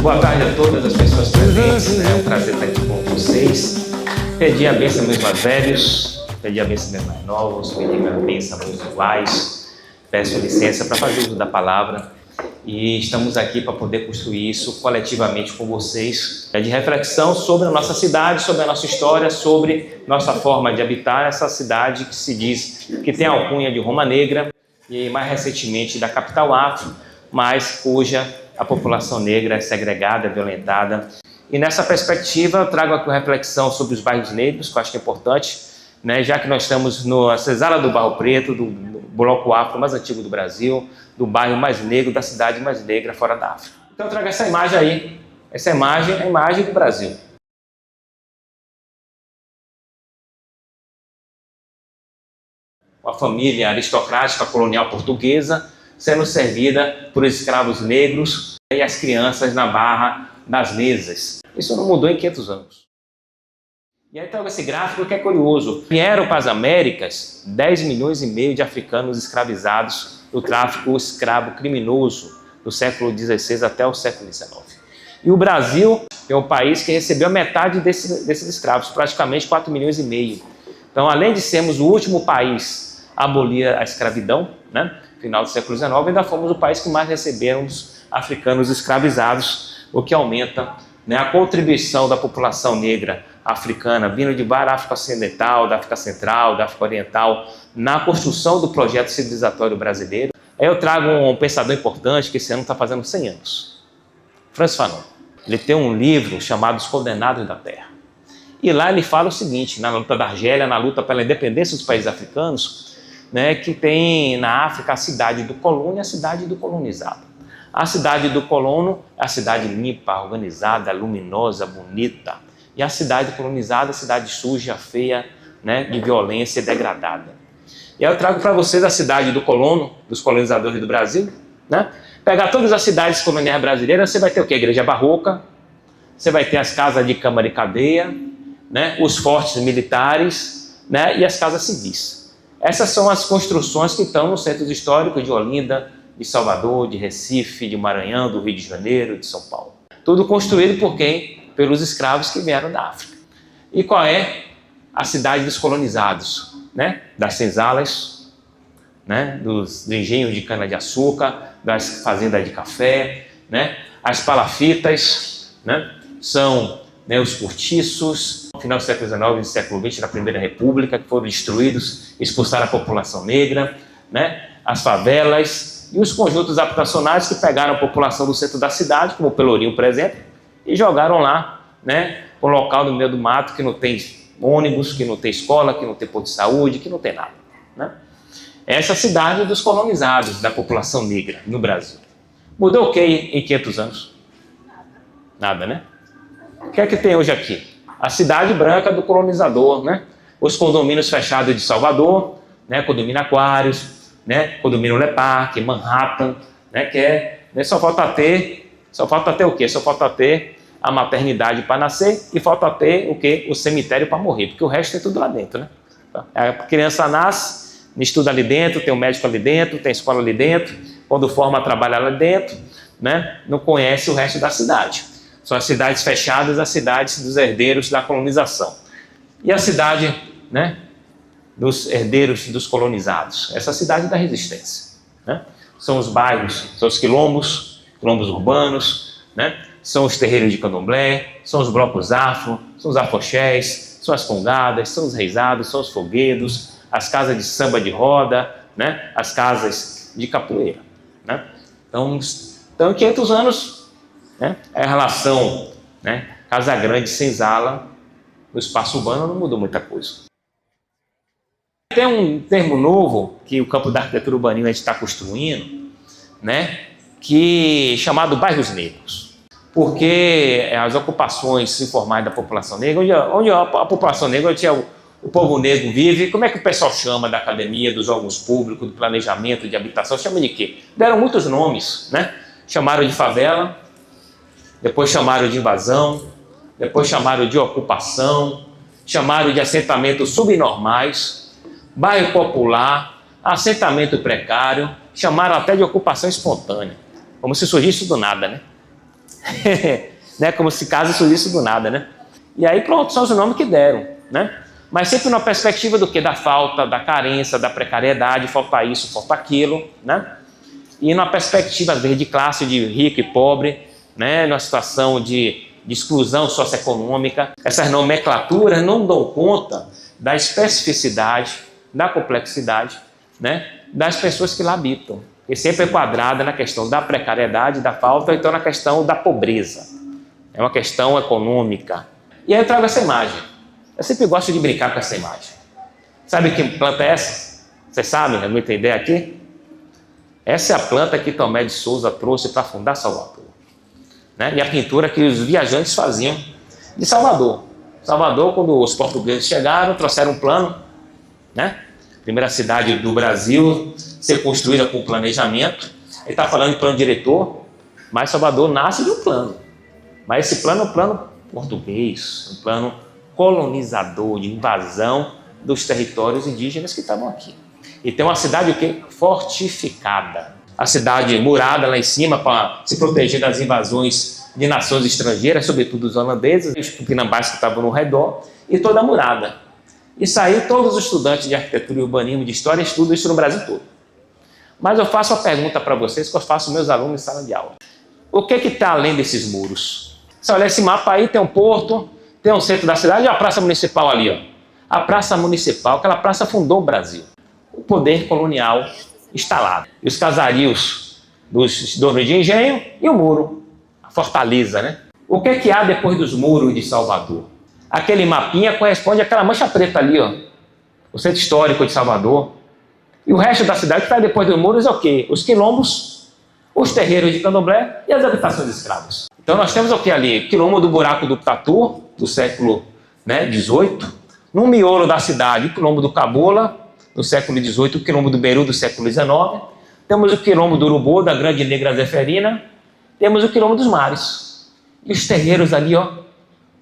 Boa tarde a todas as pessoas presentes, é um prazer estar aqui com vocês. Pedir a bênção meus mais velhos, pedir a bênção meus mais novos, pedir a bênção meus iguais. Peço licença para fazer uso da palavra e estamos aqui para poder construir isso coletivamente com vocês, de reflexão sobre a nossa cidade, sobre a nossa história, sobre nossa forma de habitar essa cidade que se diz que tem a alcunha de Roma Negra e mais recentemente da capital afro, mas cuja a população negra é segregada, violentada. E nessa perspectiva eu trago aqui uma reflexão sobre os bairros negros, que eu acho que é importante, né? Já que nós estamos na senzala do Barro Preto, do bloco afro mais antigo do Brasil, do bairro mais negro, da cidade mais negra fora da África. Então eu trago essa imagem aí, essa imagem é a imagem do Brasil. Uma família aristocrática colonial portuguesa sendo servida por escravos negros e as crianças na barra das mesas. Isso não mudou em 500 anos. E aí trago esse gráfico que é curioso. Vieram para as Américas 10 milhões e meio de africanos escravizados do tráfico escravo criminoso do século XVI até o século XIX. E o Brasil é o país que recebeu a metade desses escravos, praticamente 4 milhões e meio. Então, além de sermos o último país a abolir a escravidão, né, no final do século XIX, ainda fomos o país que mais recebemos africanos escravizados, o que aumenta, né, a contribuição da população negra africana, vindo de várias África Ocidental, da África Central, da África Oriental, na construção do projeto civilizatório brasileiro. Aí eu trago um pensador importante que esse ano está fazendo 100 anos, Frantz Fanon. Ele tem um livro chamado Os Condenados da Terra. E lá ele fala o seguinte, na luta da Argélia, na luta pela independência dos países africanos, né, que tem na África a cidade do colono e a cidade do colonizado. A cidade do colono é a cidade limpa, organizada, luminosa, bonita. E a cidade colonizada, a cidade suja, feia, né, de violência e degradada. E aí eu trago para vocês a cidade do colono, dos colonizadores do Brasil, né? Pegar todas as cidades coloniais brasileiras, você vai ter o quê? A igreja barroca, você vai ter as casas de câmara e cadeia, né? Os fortes militares, né? E as casas civis. Essas são as construções que estão nos centros históricos de Olinda, de Salvador, de Recife, de Maranhão, do Rio de Janeiro, de São Paulo. Tudo construído por quem? Pelos escravos que vieram da África. E qual é a cidade dos colonizados? Né? Das senzalas, né? dos engenhos de cana-de-açúcar, das fazendas de café, né? As palafitas, né? São, né, os cortiços, no final do século XIX e do século XX, da Primeira República, que foram destruídos, expulsaram a população negra, né? As favelas e os conjuntos habitacionais que pegaram a população do centro da cidade, como o Pelourinho, por exemplo, e jogaram lá, né? Um local no meio do mato que não tem ônibus, que não tem escola, que não tem posto de saúde, que não tem nada, né? Essa é a cidade dos colonizados, da população negra no Brasil. Mudou o que em 500 anos? Nada, né? O que é que tem hoje aqui? A cidade branca do colonizador, né? Os condomínios fechados de Salvador, né? Condomínio Aquários, né? Condomínio Le Parc, Manhattan, né? Que é, né? Só falta ter o quê? Só falta ter a maternidade para nascer e falta ter o quê? O cemitério para morrer, porque o resto é tudo lá dentro, né? A criança nasce, estuda ali dentro, tem um médico ali dentro, tem escola ali dentro, quando forma trabalhar lá dentro, né? Não conhece o resto da cidade. São as cidades fechadas, as cidades dos herdeiros da colonização. E a cidade, né, dos herdeiros dos colonizados, essa cidade da resistência, né? São os bairros, são os quilombos urbanos, né? São os terreiros de candomblé, são os blocos afro, são os afoxés, são as congadas, são os reisados, são os foguedos, as casas de samba de roda, né? As casas de capoeira, né? Então em 500 anos, né, a relação, né, Casa Grande senzala no espaço urbano não mudou muita coisa. Tem um termo novo que o campo da arquitetura urbanina está construindo, né, que chamado bairros negros, porque as ocupações informais da população negra, onde a população negra, onde o povo negro vive, como é que o pessoal chama da academia, dos órgãos públicos, do planejamento, de habitação, chama de quê? Deram muitos nomes, né? Chamaram de favela, depois chamaram de invasão, depois chamaram de ocupação, chamaram de assentamentos subnormais, bairro popular, assentamento precário, chamaram até de ocupação espontânea, como se surgisse do nada, né? Né? Como se caso surgisse do nada, né? E aí pronto, são os nomes que deram, né? Mas sempre na perspectiva do quê? Da falta, da carência, da precariedade, falta isso, falta aquilo, né? E numa perspectiva, às vezes, de classe, de rico e pobre, né? Numa situação de exclusão socioeconômica. Essas nomenclaturas não dão conta da especificidade, da complexidade, né? Das pessoas que lá habitam. E sempre é quadrada na questão da precariedade, da falta, então na questão da pobreza. É uma questão econômica. E aí eu trago essa imagem. Eu sempre gosto de brincar com essa imagem. Sabe que planta é essa? Vocês sabem? Não tem ideia aqui? Essa é a planta que Tomé de Souza trouxe para fundar Salvador. Né? E a pintura que os viajantes faziam de Salvador. Salvador, quando os portugueses chegaram, trouxeram um plano, né? Primeira cidade do Brasil ser construída com planejamento. Ele está falando de plano diretor, mas Salvador nasce de um plano. Mas esse plano é um plano português, um plano colonizador, de invasão dos territórios indígenas que estavam aqui. E tem uma cidade o quê? Fortificada. A cidade murada lá em cima para se proteger das invasões de nações estrangeiras, sobretudo os holandeses, os tupinambás que estavam no redor, e toda a murada. Isso aí, todos os estudantes de arquitetura e urbanismo, de história, estudam isso no Brasil todo. Mas eu faço uma pergunta para vocês, que eu faço aos meus alunos em sala de aula. O que está além desses muros? Você olha esse mapa aí, tem um porto, tem um centro da cidade e a praça municipal ali, ó. A praça municipal, aquela praça fundou o Brasil. O poder colonial instalado. E os casarios dos donos de engenho e o muro, a fortaleza, né? O que há depois dos muros de Salvador? Aquele mapinha corresponde àquela mancha preta ali, ó. O centro histórico de Salvador. E o resto da cidade que está depois dos muros é o quê? Os quilombos, os terreiros de candomblé e as habitações de escravos. Então nós temos o que ali? Quilombo do Buraco do Tatu, do século XVIII. No miolo da cidade, o quilombo do Cabula, do século XVIII, o quilombo do Beru, do século XIX. Temos o quilombo do Urubu, da Grande Negra Zeferina. Temos o quilombo dos Mares. E os terreiros ali, ó,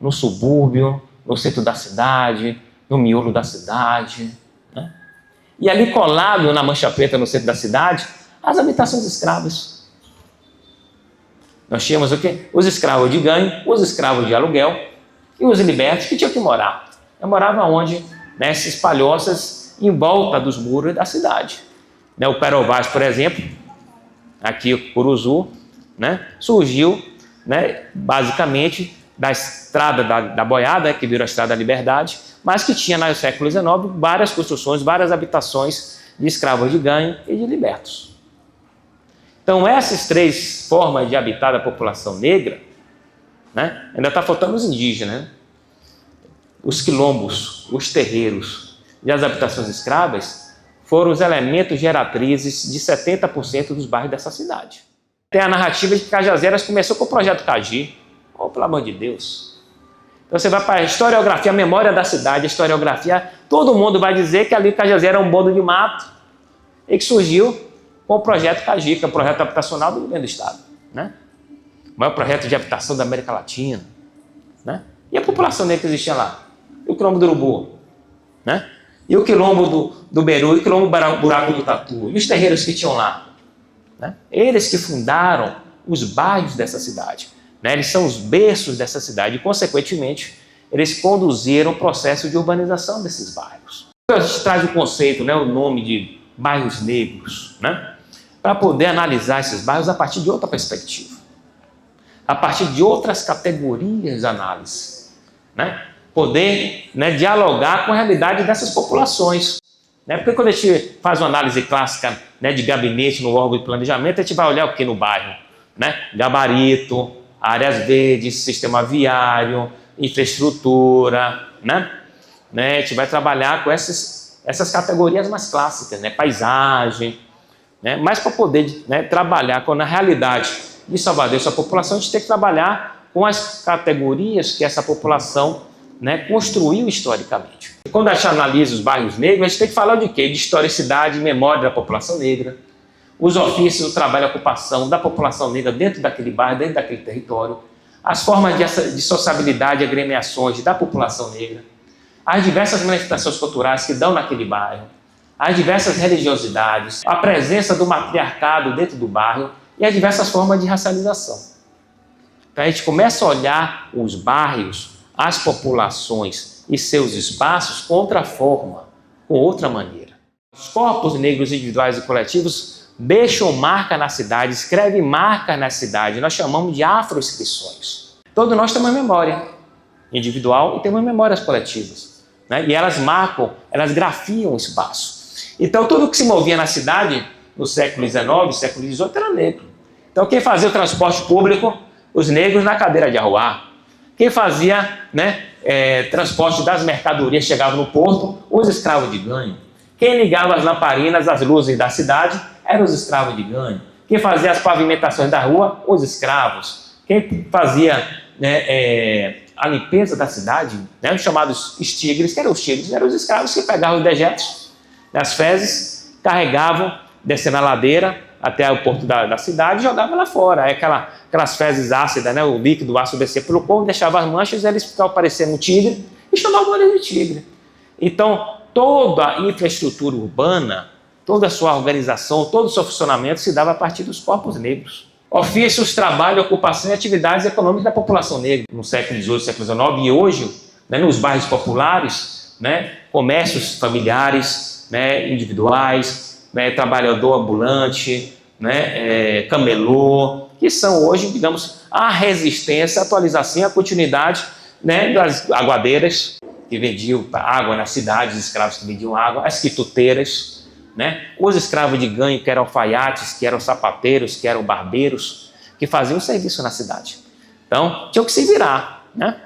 no subúrbio, no centro da cidade, no miolo da cidade, né? E ali colado na mancha preta no centro da cidade, as habitações escravas. Nós tínhamos o quê? Os escravos de ganho, os escravos de aluguel e os libertos que tinham que morar. Eu morava onde? Nessas palhoças em volta dos muros da cidade. Né? O Perovaz, por exemplo, aqui o Curuzu, né? Surgiu, né, basicamente da estrada da boiada, que virou a Estrada da Liberdade, mas que tinha no século XIX várias construções, várias habitações de escravos de ganho e de libertos. Então essas três formas de habitar a população negra, né, ainda está faltando os indígenas, né? Os quilombos, os terreiros e as habitações escravas foram os elementos geratrizes de 70% dos bairros dessa cidade. Tem a narrativa de que Cajazeiras começou com o projeto Cagi. Oh, pelo amor de Deus. Então você vai para a historiografia, a memória da cidade, a historiografia, todo mundo vai dizer que ali Cajazeiras é um bando de mato e que surgiu com o projeto Cagi, que é o projeto habitacional do governo do Estado, né? O maior projeto de habitação da América Latina, né? E a população negra que existia lá? E o quilombo do Urubu, né? E o quilombo do Beru, e o quilombo do Buraco do Tatu, e os terreiros que tinham lá, né? Eles que fundaram os bairros dessa cidade, né? Eles são os berços dessa cidade e, consequentemente, eles conduziram o processo de urbanização desses bairros. A gente traz o conceito, né, o nome de bairros negros, né, para poder analisar esses bairros a partir de outra perspectiva, a partir de outras categorias de análise, né? Poder, né, dialogar com a realidade dessas populações. Né? Porque quando a gente faz uma análise clássica, né, de gabinete no órgão de planejamento, a gente vai olhar o que no bairro? Né? Gabarito, áreas verdes, sistema viário, infraestrutura, né? A gente vai trabalhar com essas categorias mais clássicas, né? Paisagem, né? Mas para poder, né, trabalhar com a realidade de Salvador e sua população, a gente tem que trabalhar com as categorias que essa população, né, construiu historicamente. E quando a gente analisa os bairros negros, a gente tem que falar de quê? De historicidade e memória da população negra, os ofícios, o trabalho e a ocupação da população negra dentro daquele bairro, dentro daquele território, as formas de sociabilidade e agremiações da população negra, as diversas manifestações culturais que dão naquele bairro, as diversas religiosidades, a presença do matriarcado dentro do bairro e as diversas formas de racialização. Então a gente começa a olhar os bairros, as populações e seus espaços com outra forma, com outra maneira. Os corpos negros individuais e coletivos deixam marca na cidade, escrevem marca na cidade. Nós chamamos de afroinscrições. Todos nós temos memória individual e temos memórias coletivas, né? E elas marcam, elas grafiam o espaço. Então tudo que se movia na cidade no século XIX, século XVIII era negro. Então quem fazia o transporte público? Os negros na cadeira de arruar. Quem fazia, né, transporte das mercadorias, chegava no porto, os escravos de ganho. Quem ligava as lamparinas, as luzes da cidade, eram os escravos de ganho. Quem fazia as pavimentações da rua, os escravos. Quem fazia, né, a limpeza da cidade, né, os chamados estigres, que eram os tigres, eram os escravos que pegavam os dejetos, as fezes, carregavam, descendo a ladeira até o porto da cidade e jogavam lá fora. Aí aquelas fezes ácidas, né, o líquido ácido descia pelo corpo, deixava as manchas e eles ficavam parecendo um tigre e chamavam ele de tigre. Então, toda a infraestrutura urbana, toda a sua organização, todo o seu funcionamento se dava a partir dos corpos negros. Ofícios, trabalho, ocupação e atividades econômicas da população negra no século XVIII, século XIX e hoje, né, nos bairros populares, né, comércios familiares, né, individuais, né, trabalhador ambulante, né, camelô, que são hoje, digamos, a resistência, a atualização e a continuidade, né, das aguadeiras que vendiam água nas cidades, os escravos que vendiam água, as quituteiras, né, os escravos de ganho que eram alfaiates, que eram sapateiros, que eram barbeiros, que faziam serviço na cidade. Então, tinham que se virar, né?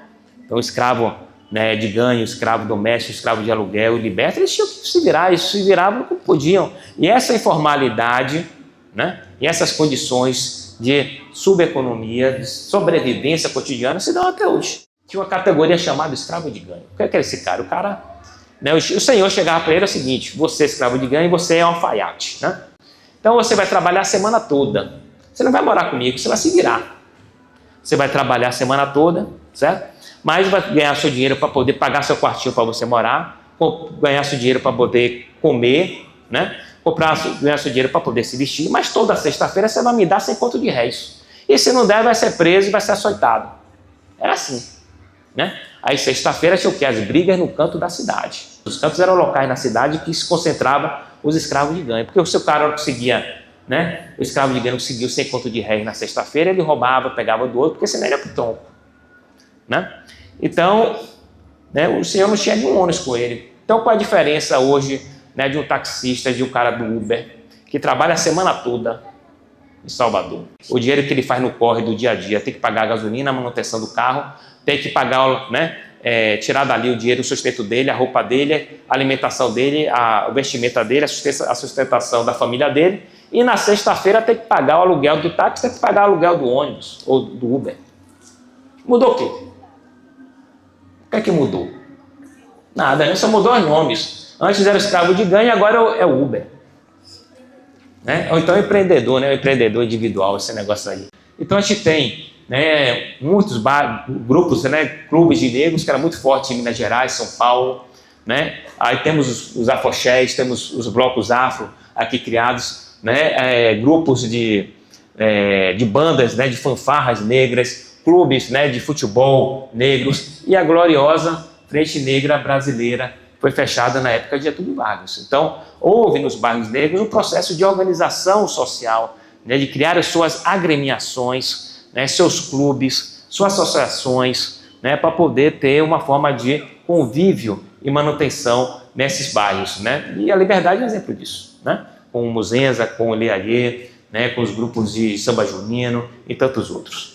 Então, o escravo, né, de ganho, escravo doméstico, escravo de aluguel, liberto, eles tinham que se virar, eles se viravam como podiam. E essa informalidade, né, e essas condições de subeconomia, de sobrevivência cotidiana se dão até hoje. Tinha uma categoria chamada escravo de ganho. O que é esse cara? O cara, né, o senhor chegava para ele, é o seguinte: você é escravo de ganho e você é um alfaiate, né? Então você vai trabalhar a semana toda. Você não vai morar comigo, você vai se virar. Você vai trabalhar a semana toda, certo? Mas vai ganhar seu dinheiro para poder pagar seu quartinho para você morar, ganhar seu dinheiro para poder comer, né? Ganhar seu dinheiro para poder se vestir, mas toda sexta-feira você vai me dar 100 conto de réis. E se não der, vai ser preso e vai ser açoitado. Era assim, né? Aí sexta-feira tinha o quê? As brigas no canto da cidade. Os cantos eram locais na cidade que se concentrava os escravos de ganho, porque o seu cara conseguia, né? O escravo de ganho conseguiu 100 conto de réis na sexta-feira, ele roubava, pegava do outro, porque senão ele ia pro tronco, né? Então, né, o senhor não tinha nenhum ônus com ele. Então, qual a diferença hoje, né, de um taxista, de um cara do Uber, que trabalha a semana toda em Salvador? O dinheiro que ele faz no corre do dia a dia, tem que pagar a gasolina, a manutenção do carro, tem que pagar, né, tirar dali o dinheiro, o sustento dele, a roupa dele, a alimentação dele, o vestimenta dele, a sustentação da família dele. E na sexta-feira tem que pagar o aluguel do táxi, tem que pagar o aluguel do ônibus ou do Uber. Mudou o quê? O que é que mudou? Nada, né? Só mudou os nomes. Antes era escravo de ganho, agora é o Uber, né? Ou então empreendedor, né? O empreendedor individual, esse negócio aí. Então a gente tem, né, muitos grupos, né, clubes de negros que eram muito fortes em Minas Gerais, São Paulo, né? Aí temos os afoxés, temos os blocos afro aqui criados, né? Grupos de bandas, né, de fanfarras negras, clubes, né, de futebol negros, e a gloriosa Frente Negra Brasileira foi fechada na época de Getúlio Vargas. Então, houve nos bairros negros um processo de organização social, né, de criar as suas agremiações, né, seus clubes, suas associações, né, para poder ter uma forma de convívio e manutenção nesses bairros, né? E a Liberdade é um exemplo disso, né? Com o Muzenza, com o Leaie, né, com os grupos de samba junino e tantos outros.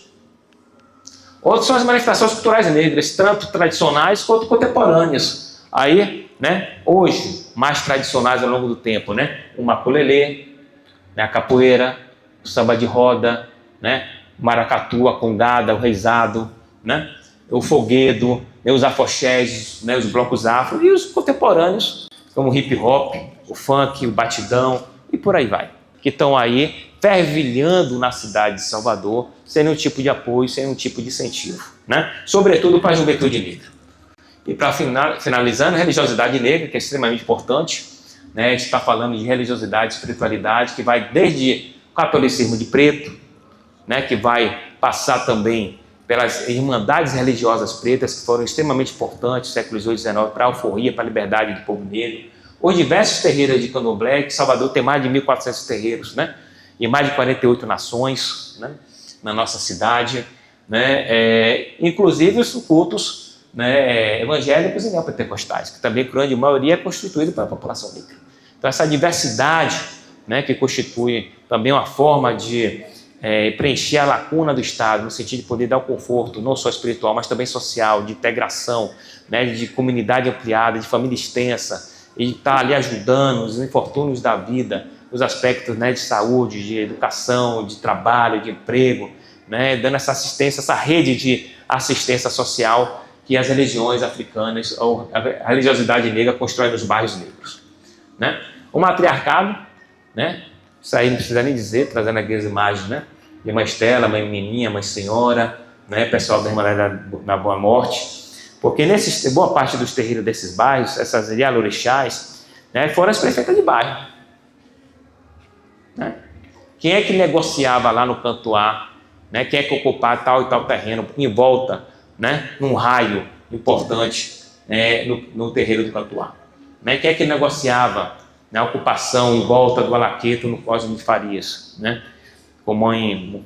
Outros são as manifestações culturais negras, tanto tradicionais quanto contemporâneas. Aí, né, hoje, mais tradicionais ao longo do tempo, né, o maculelê, né, a capoeira, o samba de roda, né, o maracatu, a congada, o reizado, né, o foguedo, né, os afoxés, né, os blocos afro, e os contemporâneos, como o hip hop, o funk, o batidão e por aí vai, que estão aí fervilhando na cidade de Salvador, sem nenhum tipo de apoio, sem nenhum tipo de incentivo, né? Sobretudo para a juventude negra. E para finalizando, a religiosidade negra, que é extremamente importante, né? A gente está falando de religiosidade, espiritualidade, que vai desde o catolicismo de preto, né? Que vai passar também pelas irmandades religiosas pretas, que foram extremamente importantes no século XVIII e XIX para a alforria, para a liberdade do povo negro. Os diversos terreiros de candomblé, que Salvador tem mais de 1.400 terreiros, né? E mais de 48 nações, né? Na nossa cidade, né? Inclusive os cultos, né, evangélicos e neopentecostais, que também a grande maioria é constituído pela população negra. Então essa diversidade, né, que constitui também uma forma de preencher a lacuna do Estado, no sentido de poder dar o conforto, não só espiritual, mas também social, de integração, né, de comunidade ampliada, de família extensa, e estar ali ajudando os infortúnios da vida, os aspectos, né, de saúde, de educação, de trabalho, de emprego, né, dando essa assistência, essa rede de assistência social que as religiões africanas ou a religiosidade negra constrói nos bairros negros, né? O matriarcado, né? Isso aí não precisa nem dizer, trazendo aqui as imagens, né? De Mãe Estela, Mãe Menininha, Mãe Senhora, né? Pessoal da Irmandade da Boa Morte, porque boa parte dos terreiros desses bairros, essas Yalorixás, né, foram as prefeitas de bairro, né? Quem é que negociava lá no canto A, né? Quem é que ocupava tal e tal terreno em volta, né? Num raio importante, no terreiro do canto A, né? Quem é que negociava a ocupação em volta do Alaqueto no Cosme de Farias, né? Com mãe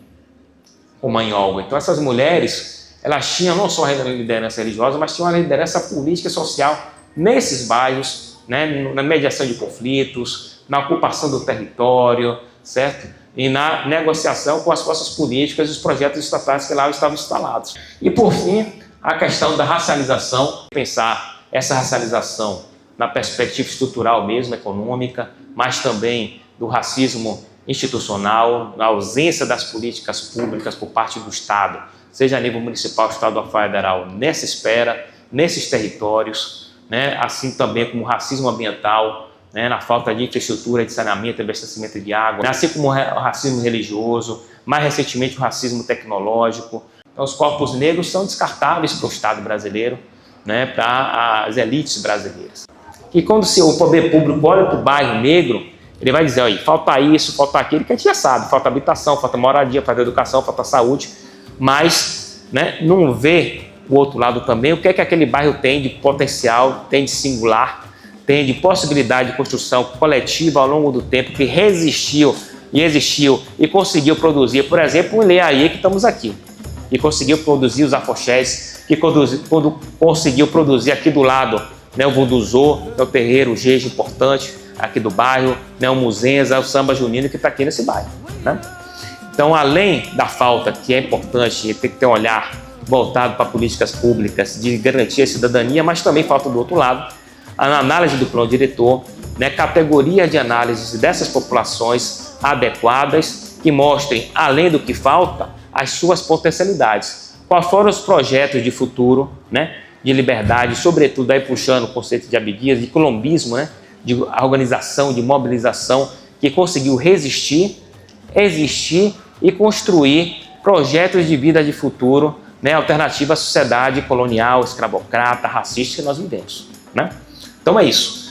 Olga. Então essas mulheres, elas tinham não só a liderança religiosa, mas tinham uma liderança política e social nesses bairros, né? Na mediação de conflitos, na ocupação do território, certo? E na negociação com as forças políticas e os projetos estatais que lá estavam instalados. E por fim, a questão da racialização, pensar essa racialização na perspectiva estrutural mesmo, econômica, mas também do racismo institucional, na ausência das políticas públicas por parte do Estado, seja a nível municipal, estadual, federal, nessa esfera, nesses territórios, né? Assim também como o racismo ambiental, né? Na falta de infraestrutura, de saneamento, de abastecimento de água, assim como o racismo religioso, mais recentemente o racismo tecnológico. Então, os corpos negros são descartáveis para o Estado brasileiro, né? Para as elites brasileiras. E quando o poder público olha para o bairro negro, ele vai dizer, olha, falta isso, falta aquilo, que a gente já sabe, falta habitação, falta moradia, falta educação, falta saúde, mas, né, não vê o outro lado também, o que é que aquele bairro tem de potencial, tem de singular, tem de possibilidade de construção coletiva ao longo do tempo, que resistiu e existiu e conseguiu produzir, por exemplo, o Ileaie que estamos aqui, que conseguiu produzir os afoxés, que conseguiu produzir aqui do lado, né, o Vunduzô, que é o terreiro, o jeje importante aqui do bairro, né, o Muzenza, o samba junino que está aqui nesse bairro, né? Então, além da falta, que é importante, tem que ter um olhar voltado para políticas públicas de garantir a cidadania, mas também falta do outro lado, a análise do plano diretor, né, categoria de análise dessas populações adequadas que mostrem, além do que falta, as suas potencialidades. Quais foram os projetos de futuro, né, de liberdade, sobretudo aí puxando o conceito de Abdias, de quilombismo, né, de organização, de mobilização, que conseguiu resistir, existir e construir projetos de vida de futuro, né, alternativa à sociedade colonial, escravocrata, racista que nós vivemos, né? Então é isso.